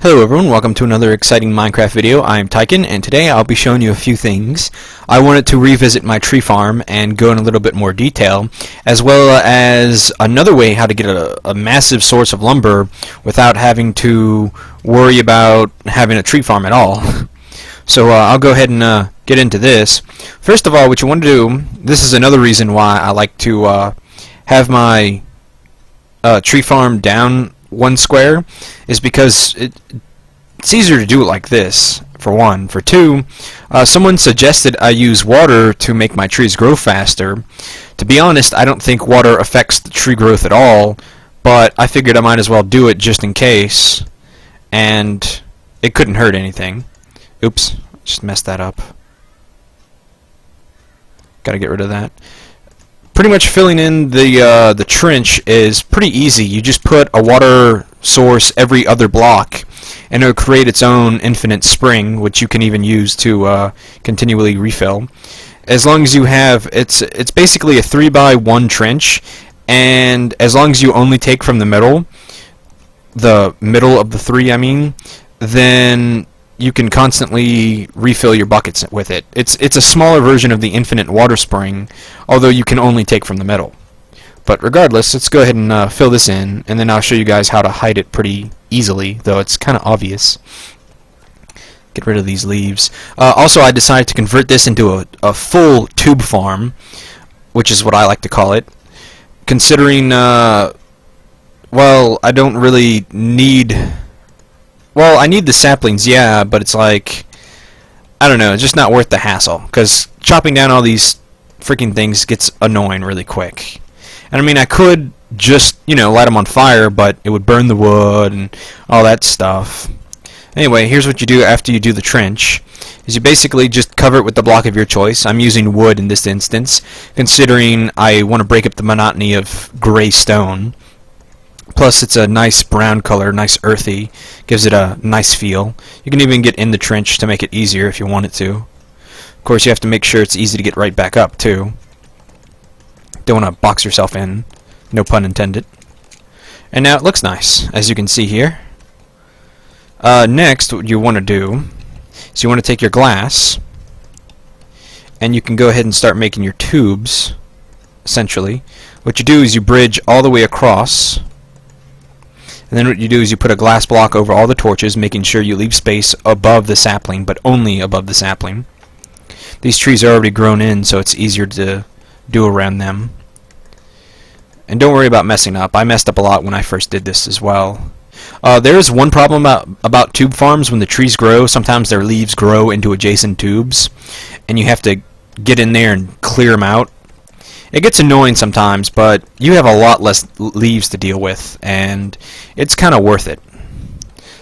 Hello everyone, welcome to another exciting Minecraft video. I am Tyken, and today I'll be showing you a few things. I wanted to revisit my tree farm and go in a little bit more detail, as well as another way how to get a massive source of lumber without having to worry about having a tree farm at all. So I'll go ahead and get into this. First of all, what you want to do, this is another reason why I like to have my tree farm down one square, is because it's easier to do it like this, for one. For two, someone suggested I use water to make my trees grow faster. To be honest, I don't think water affects the tree growth at all, but I figured I might as well do it just in case, and it couldn't hurt anything. Oops, just messed that up. Gotta get rid of that. Pretty much filling in the trench is pretty easy. You just put a water source every other block, and it'll create its own infinite spring, which you can even use to continually refill. As long as you have, it's basically a 3x1 trench, and as long as you only take from the middle of the three, then you can constantly refill your buckets with it. It's a smaller version of the infinite water spring, although you can only take from the middle. But regardless, let's go ahead and fill this in, and then I'll show you guys how to hide it pretty easily, though it's kind of obvious. Get rid of these leaves. Also, I decided to convert this into a full tube farm, which is what I like to call it, considering, well, I don't really need... Well, I need the saplings, yeah, but it's like, I don't know, it's just not worth the hassle, because chopping down all these freaking things gets annoying really quick. And I mean, I could just, light them on fire, but it would burn the wood and all that stuff. Anyway, here's what you do after you do the trench, is you basically just cover it with the block of your choice. I'm using wood in this instance, considering I want to break up the monotony of gray stone. Plus, it's a nice brown color, nice earthy, gives it a nice feel. You can even get in the trench to make it easier if you want it to. Of course, you have to make sure it's easy to get right back up, too. Don't want to box yourself in, no pun intended. And now it looks nice, as you can see here. Next, what you want to do is you want to take your glass, and you can go ahead and start making your tubes, essentially. What you do is you bridge all the way across. And then what you do is you put a glass block over all the torches, making sure you leave space above the sapling, but only above the sapling. These trees are already grown in, so it's easier to do around them. And don't worry about messing up. I messed up a lot when I first did this as well. There is one problem about tube farms. When the trees grow, sometimes their leaves grow into adjacent tubes, and you have to get in there and clear them out. It gets annoying sometimes, but you have a lot less leaves to deal with, and it's kind of worth it.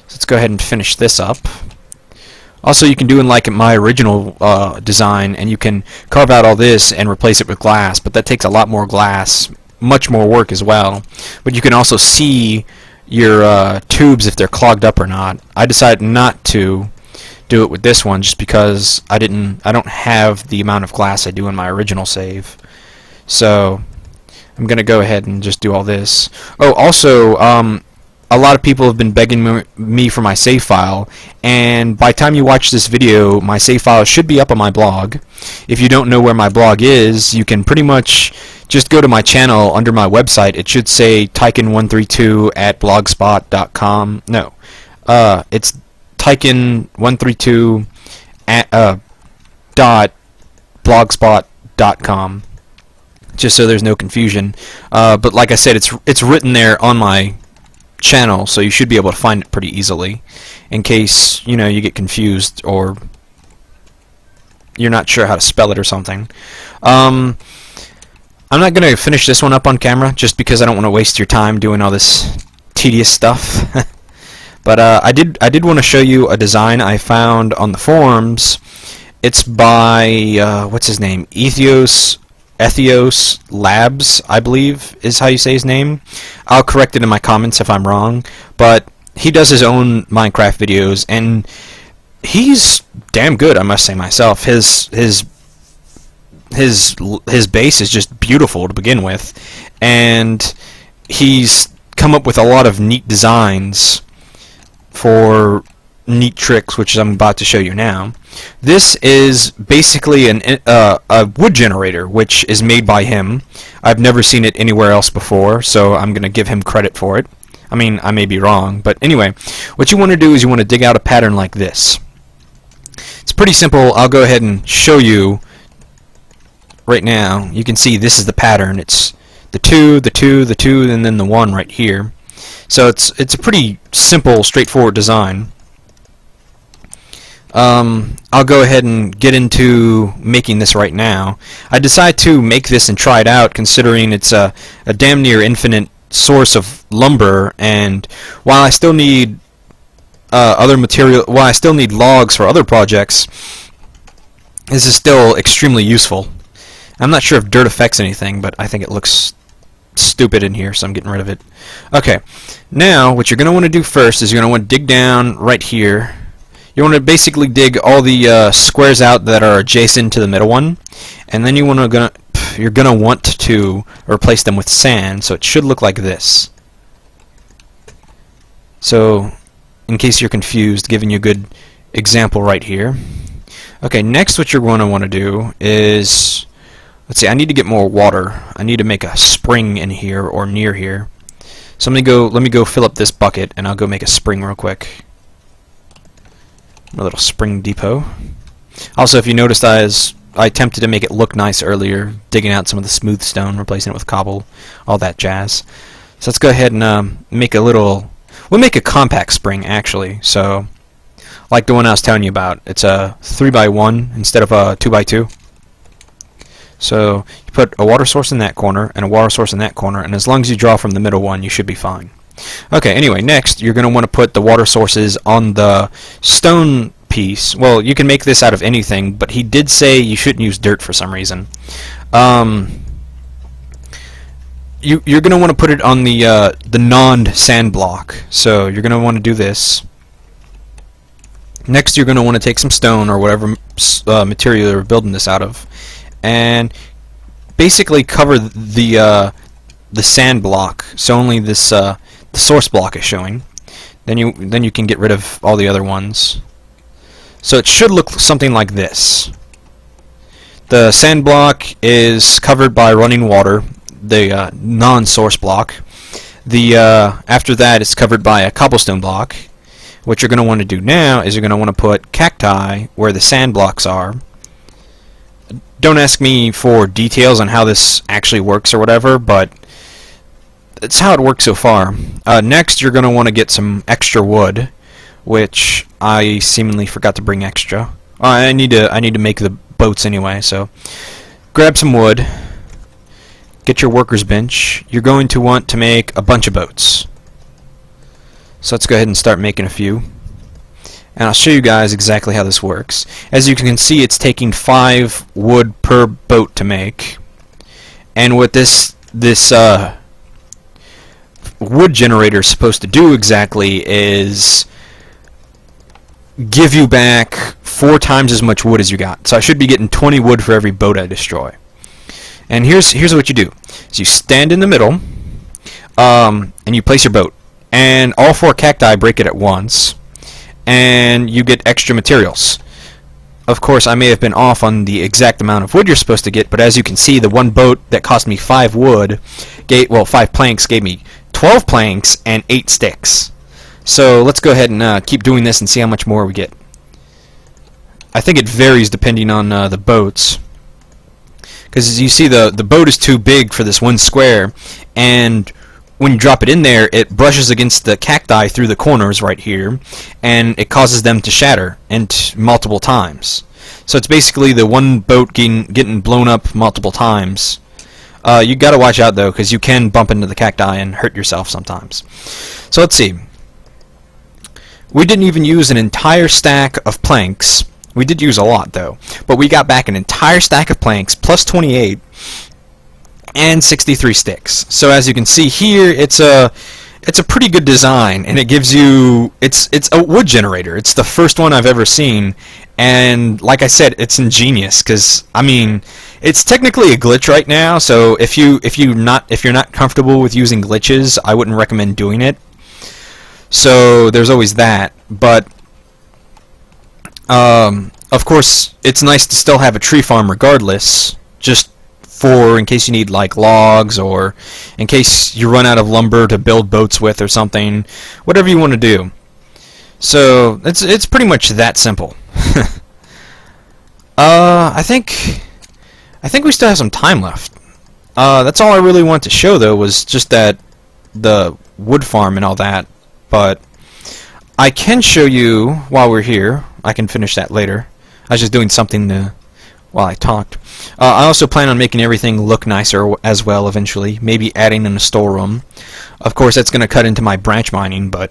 So let's go ahead and finish this up. Also, you can do in like my original design, and you can carve out all this and replace it with glass, but that takes a lot more glass, much more work as well. But you can also see your tubes if they're clogged up or not. I decided not to do it with this one just because I don't have the amount of glass I do in my original save. So I'm going to go ahead and just do all this. Oh, also, a lot of people have been begging me for my save file, and by the time you watch this video, my save file should be up on my blog. If you don't know where my blog is, you can pretty much just go to my channel under my website. It should say Tyken132 at blogspot.com. No, it's Tyken132 at .blogspot.com. Just so there's no confusion. But like I said, it's written there on my channel, so you should be able to find it pretty easily, in case you get confused or you're not sure how to spell it or something. I'm not going to finish this one up on camera just because I don't want to waste your time doing all this tedious stuff. But I did want to show you a design I found on the forums. It's by what's his name? Ethios Labs, I believe, is how you say his name. I'll correct it in my comments if I'm wrong, but he does his own Minecraft videos, and he's damn good, I must say myself. His base is just beautiful to begin with, and he's come up with a lot of neat designs for neat tricks, which I'm about to show you now. This is basically a wood generator, which is made by him. I've never seen it anywhere else before, so I'm going to give him credit for it. I mean, I may be wrong, but anyway, what you want to do is you want to dig out a pattern like this. It's pretty simple. I'll go ahead and show you right now. You can see this is the pattern. It's the 2, the 2, the 2, and then the 1 right here. So it's a pretty simple, straightforward design. I'll go ahead and get into making this right now. I decided to make this and try it out, considering it's a damn near infinite source of lumber, and while I still need other material, while I still need logs for other projects, this is still extremely useful. I'm not sure if dirt affects anything, but I think it looks stupid in here, so I'm getting rid of it. Okay, now what you're going to want to do first is you're going to want to dig down right here. You want to basically dig all the squares out that are adjacent to the middle one, and then you're gonna want to replace them with sand, so it should look like this. So, in case you're confused, giving you a good example right here. Okay, next what you're going to want to do is, let's see, I need to get more water. I need to make a spring in here or near here. So let me go fill up this bucket, and I'll go make a spring real quick. A little spring depot. Also, if you noticed, I attempted to make it look nice earlier, digging out some of the smooth stone, replacing it with cobble, all that jazz. So let's go ahead and make a little... We'll make a compact spring, actually. So, like the one I was telling you about, it's a 3x1 instead of a 2x2. So you put a water source in that corner and a water source in that corner, and as long as you draw from the middle one, you should be fine. Okay, anyway, next you're going to want to put the water sources on the stone piece. Well, you can make this out of anything, but he did say you shouldn't use dirt for some reason. You're going to want to put it on the non-sand block. So you're going to want to do this. Next, you're going to want to take some stone or whatever material you're building this out of, and basically cover the sand block, so only this the source block is showing. Then you can get rid of all the other ones. So it should look something like this. The sand block is covered by running water, the non-source block. After that, it's covered by a cobblestone block. What you're going to want to do now is you're going to want to put cacti where the sand blocks are. Don't ask me for details on how this actually works or whatever, but it's how it works so far. Next, you're going to want to get some extra wood, which I seemingly forgot to bring extra. I need to make the boats anyway, so grab some wood, get your worker's bench. You're going to want to make a bunch of boats. So let's go ahead and start making a few. And I'll show you guys exactly how this works. As you can see, it's taking 5 wood per boat to make. And what this wood generator is supposed to do exactly is give you back 4 times as much wood as you got. So I should be getting 20 wood for every boat I destroy. And here's what you do. So you stand in the middle, and you place your boat. And all 4 cacti break it at once, and you get extra materials. Of course, I may have been off on the exact amount of wood you're supposed to get, but as you can see, the one boat that cost me 5 wood, 5 planks, gave me 12 planks and 8 sticks. So let's go ahead and keep doing this and see how much more we get. I think it varies depending on the boats. Because as you see, the boat is too big for this one square, and when you drop it in there, it brushes against the cacti through the corners right here, and it causes them to shatter multiple times. So it's basically the one boat getting blown up multiple times. You gotta watch out though, because you can bump into the cacti and hurt yourself sometimes. So let's see. We didn't even use an entire stack of planks. We did use a lot though, but we got back an entire stack of planks plus 28 and 63 sticks. So as you can see here, it's a pretty good design, and it gives you it's a wood generator. It's the first one I've ever seen, and like I said, it's ingenious because I mean it's technically a glitch right now. So if you're not comfortable with using glitches, I wouldn't recommend doing it. So there's always that. But of course, it's nice to still have a tree farm regardless, just for in case you need like logs, or in case you run out of lumber to build boats with or something, whatever you want to do. So it's pretty much that simple. I think we still have some time left. That's all I really wanted to show, though, was just that the wood farm and all that. But I can show you while we're here. I can finish that later. I was just doing something while I talked. I also plan on making everything look nicer as well eventually. Maybe adding in a storeroom. Of course, that's going to cut into my branch mining, but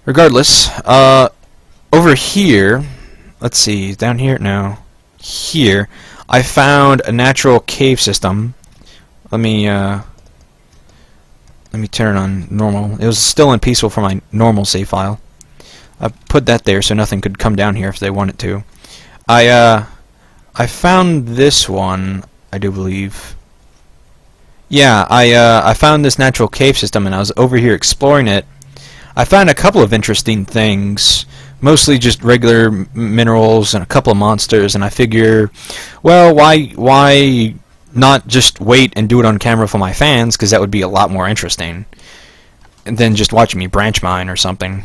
regardless, over here, let's see, down here? No. Here, I found a natural cave system. Let me turn it on normal. It was still in peaceful for my normal save file. I put that there so nothing could come down here if they wanted to. I found this one, I do believe. Yeah, I found this natural cave system, and I was over here exploring it. I found a couple of interesting things, mostly just regular minerals and a couple of monsters, and I figure, well, why not just wait and do it on camera for my fans, because that would be a lot more interesting than just watching me branch mine or something.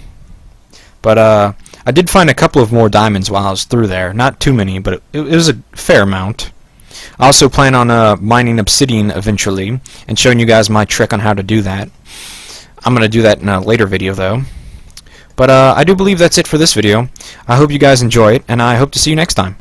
But I did find a couple of more diamonds while I was through there. Not too many, but it was a fair amount. I also plan on mining obsidian eventually and showing you guys my trick on how to do that. I'm going to do that in a later video, though. But I do believe that's it for this video. I hope you guys enjoy it, and I hope to see you next time.